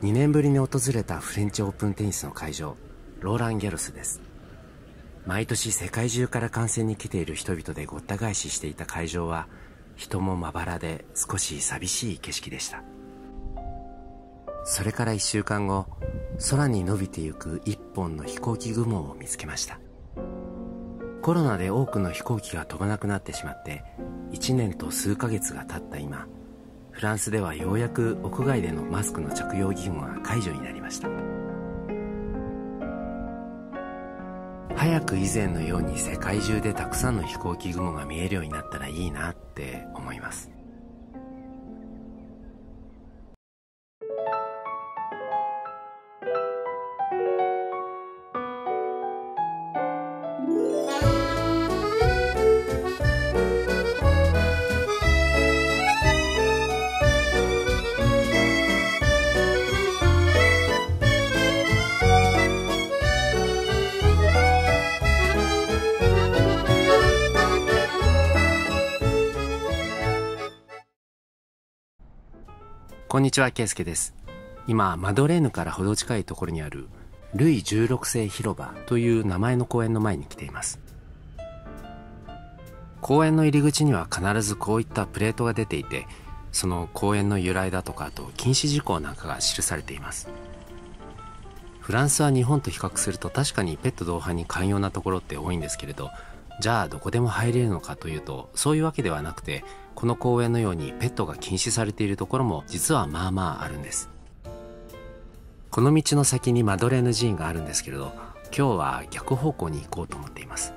2年ぶりに訪れたフレンチオープンテニスの会場、ローラン・ギャロスです。毎年世界中から観戦に来ている人々でごった返ししていた会場は、人もまばらで少し寂しい景色でした。それから1週間後、空に伸びてゆく一本の飛行機雲を見つけました。コロナで多くの飛行機が飛ばなくなってしまって、1年と数ヶ月が経った今、フランスではようやく屋外でのマスクの着用義務が解除になりました。早く以前のように世界中でたくさんの飛行機雲が見えるようになったらいいなって思います。こんにちは、ケイスケです。今、マドレーヌから程近いところにあるルイ16世広場という名前の公園の前に来ています。公園の入り口には必ずこういったプレートが出ていて、その公園の由来だとか、あと禁止事項なんかが記されています。フランスは日本と比較すると確かにペット同伴に寛容なところって多いんですけれど、じゃあどこでも入れるのかというと、そういうわけではなくて、この公園のようにペットが禁止されているところも実はまあまああるんです。この道の先にマドレーヌ寺院があるんですけれど、今日は逆方向に行こうと思っています。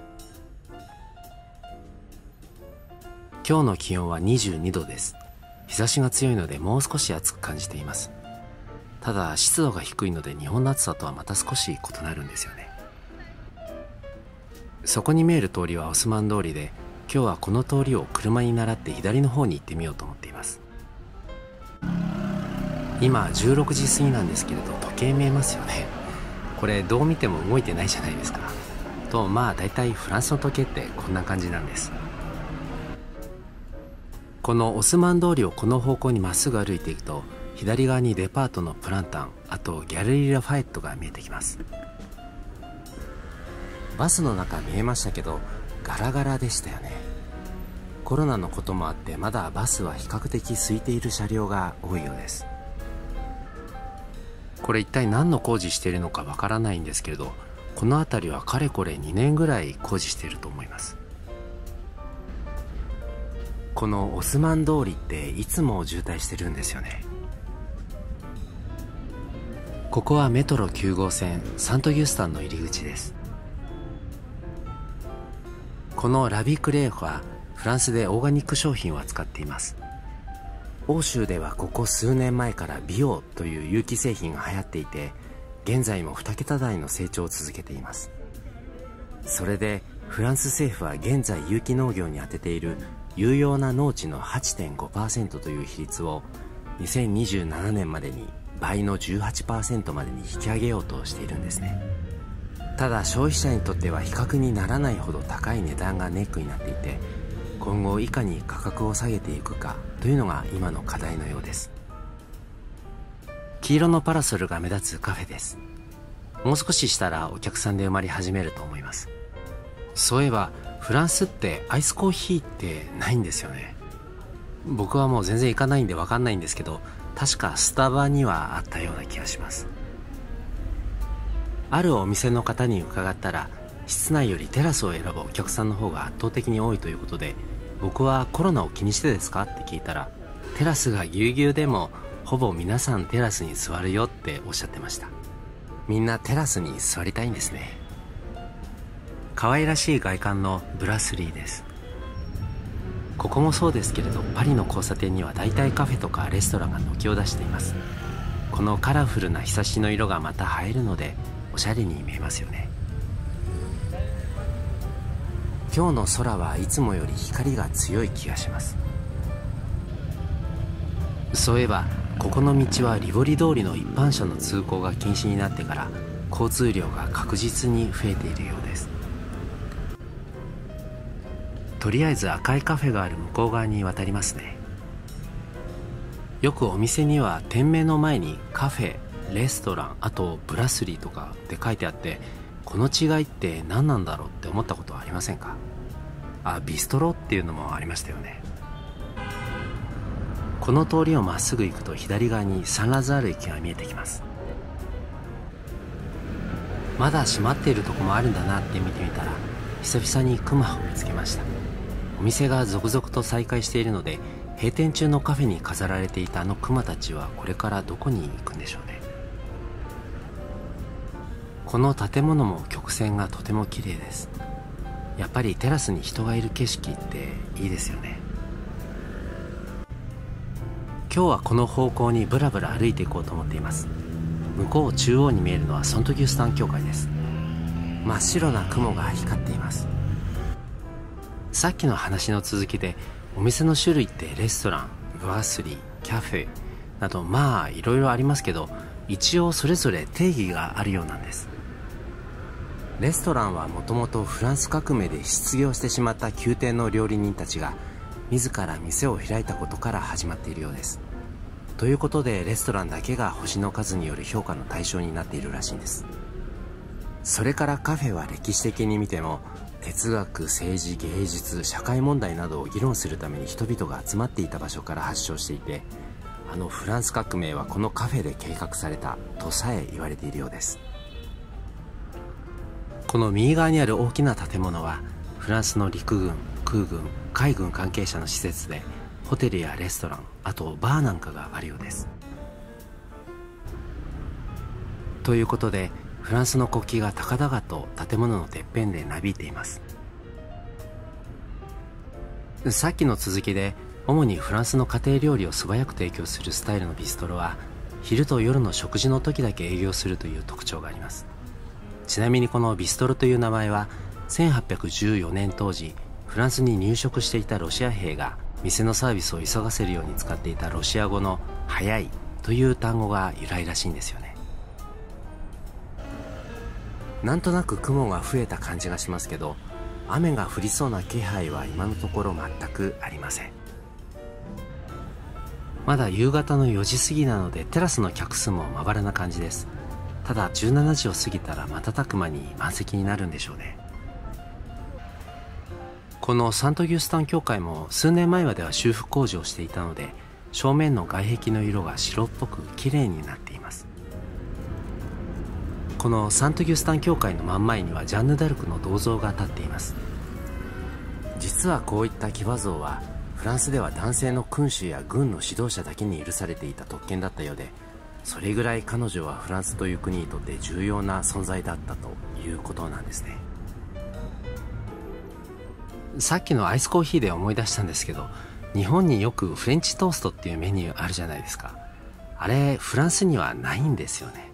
今日の気温は22度です。日差しが強いのでもう少し暑く感じています。ただ湿度が低いので日本の暑さとはまた少し異なるんですよね。そこに見える通りはオスマン通りで、今日はこの通りを車に倣って左の方に行ってみようと思っています。今16時過ぎなんですけれど、時計見えますよね。これどう見ても動いてないじゃないですか。とまあ大体フランスの時計ってこんな感じなんです。このオスマン通りをこの方向にまっすぐ歩いていくと、左側にデパートのプランタン、あとギャレリー・ラファエットが見えてきます。バスの中見えましたけどガラガラでしたよね。コロナのこともあってまだバスは比較的空いている車両が多いようです。これ一体何の工事しているのかわからないんですけれど、この辺りはかれこれ2年ぐらい工事していると思います。このオスマン通りっていつも渋滞してるんですよね。ここはメトロ9号線サントギュスタンの入り口です。このラビクレーフはフランスでオーガニック商品を扱っています。欧州ではここ数年前からビオという有機製品が流行っていて、現在も2桁台の成長を続けています。それでフランス政府は現在有機農業に充てている有用な農地の 8.5% という比率を2027年までに倍の 18% までに引き上げようとしているんですね。ただ消費者にとっては比較にならないほど高い値段がネックになっていて、今後いかに価格を下げていくかというのが今の課題のようです。黄色のパラソルが目立つカフェです。もう少ししたらお客さんで埋まり始めると思います。そういえばフランスってアイスコーヒーってないんですよね。僕はもう全然行かないんで分かんないんですけど、確かスタバにはあったような気がします。あるお店の方に伺ったら、室内よりテラスを選ぶお客さんの方が圧倒的に多いということで、僕はコロナを気にしてですかって聞いたら、テラスがぎゅうぎゅうでもほぼ皆さんテラスに座るよっておっしゃってました。みんなテラスに座りたいんですね。可愛らしい外観のブラスリーです。ここもそうですけれど、パリの交差点には大体カフェとかレストランが軒を出しています。このカラフルなひさしの色がまた映えるのでおしゃれに見えますよね。今日の空はいつもより光が強い気がします。そういえばここの道はリボリ通りの一般車の通行が禁止になってから交通量が確実に増えているようです。とりあえず赤いカフェがある向こう側に渡りますね。よくお店には店名の前にカフェレストラン、あとブラスリーとかって書いてあって、この違いって何なんだろうって思ったことはありませんか？ビストロっていうのもありましたよね。この通りをまっすぐ行くと左側にサンラザール駅が見えてきます。まだ閉まっているとこもあるんだなって見てみたら、久々にクマを見つけました。お店が続々と再開しているので、閉店中のカフェに飾られていたあのクマたちはこれからどこに行くんでしょうね。この建物も曲線がとても綺麗です。やっぱりテラスに人がいる景色っていいですよね。今日はこの方向にブラブラ歩いていこうと思っています。向こう中央に見えるのはソントギュスタン教会です。真っ白な雲が光っています。さっきの話の続きで、お店の種類ってレストラン、ブラスリー、キャフェなどまあいろいろありますけど、一応それぞれ定義があるようなんです。レストランはもともとフランス革命で失業してしまった宮廷の料理人たちが自ら店を開いたことから始まっているようです。ということでレストランだけが星の数による評価の対象になっているらしいんです。それからカフェは歴史的に見ても哲学、政治、芸術、社会問題などを議論するために人々が集まっていた場所から発祥していて、あのフランス革命はこのカフェで計画されたとさえ言われているようです。この右側にある大きな建物はフランスの陸軍、空軍、海軍関係者の施設で、ホテルやレストラン、あとバーなんかがあるようです。ということでフランスの国旗が高々と建物のてっぺんでなびいています。さっきの続きで、主にフランスの家庭料理を素早く提供するスタイルのビストロは昼と夜の食事の時だけ営業するという特徴があります。ちなみにこのビストロという名前は1814年当時フランスに入植していたロシア兵が店のサービスを急がせるように使っていたロシア語の早いという単語が由来らしいんですよね。なんとなく雲が増えた感じがしますけど、雨が降りそうな気配は今のところ全くありません。まだ夕方の4時過ぎなのでテラスの客数もまばらな感じです。ただ17時を過ぎたら瞬く間に満席になるんでしょうね。このサントギュスタン教会も数年前までは修復工事をしていたので、正面の外壁の色が白っぽく綺麗になっています。このサントギュスタン教会の真ん前にはジャンヌ・ダルクの銅像が立っています。実はこういった騎馬像はフランスでは男性の君主や軍の指導者だけに許されていた特権だったようで、それぐらい彼女はフランスという国にとって重要な存在だったということなんですね。さっきのアイスコーヒーで思い出したんですけど、日本によくフレンチトーストっていうメニューあるじゃないですか。あれフランスにはないんですよね。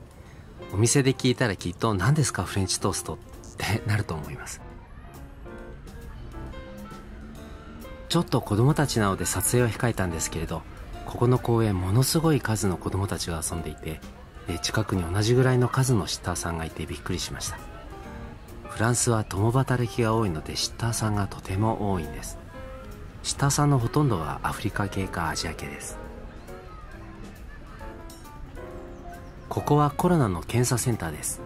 お店で聞いたらきっと何ですかフレンチトーストってなると思います。ちょっと子供たちなので撮影は控えたんですけれど、ここの公園ものすごい数の子供たちが遊んでいて、近くに同じぐらいの数のシッターさんがいてびっくりしました。フランスは共働きが多いのでシッターさんがとても多いんです。シッターさんのほとんどはアフリカ系かアジア系です。ここはコロナの検査センターです。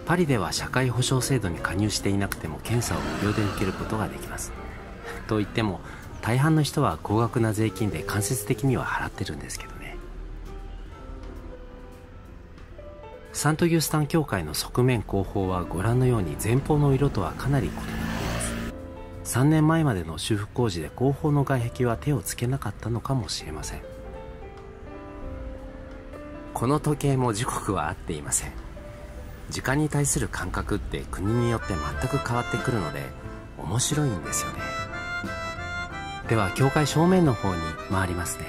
パリでは社会保障制度に加入していなくても検査を無料で受けることができます。といっても大半の人は高額な税金で間接的には払ってるんですけどね。サントギュスタン教会の側面後方はご覧のように前方の色とはかなり異なっています。3年前までの修復工事で後方の外壁は手をつけなかったのかもしれません。この時計も時刻は合っていません。時間に対する感覚って国によって全く変わってくるので面白いんですよね。では教会正面の方に回りますね。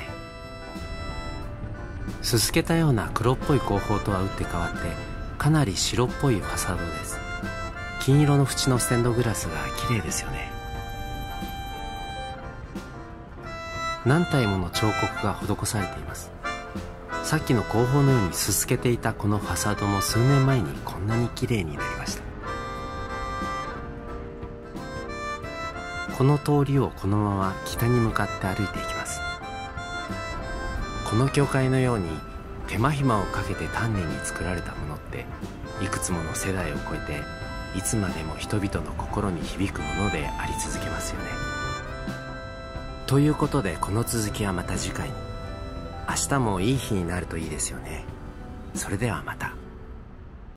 すすけたような黒っぽい後方とは打って変わってかなり白っぽいファサードです。金色の縁のステンドグラスが綺麗ですよね。何体もの彫刻が施されています。さっきの後方のようにすすけていたこのファサードも数年前にこんなに綺麗になりました。この通りをこのまま北に向かって歩いていきます。この教会のように手間暇をかけて丹念に作られたものっていくつもの世代を超えていつまでも人々の心に響くものであり続けますよね。ということで、この続きはまた次回に。明日もいい日になるといいですよね。それではまた。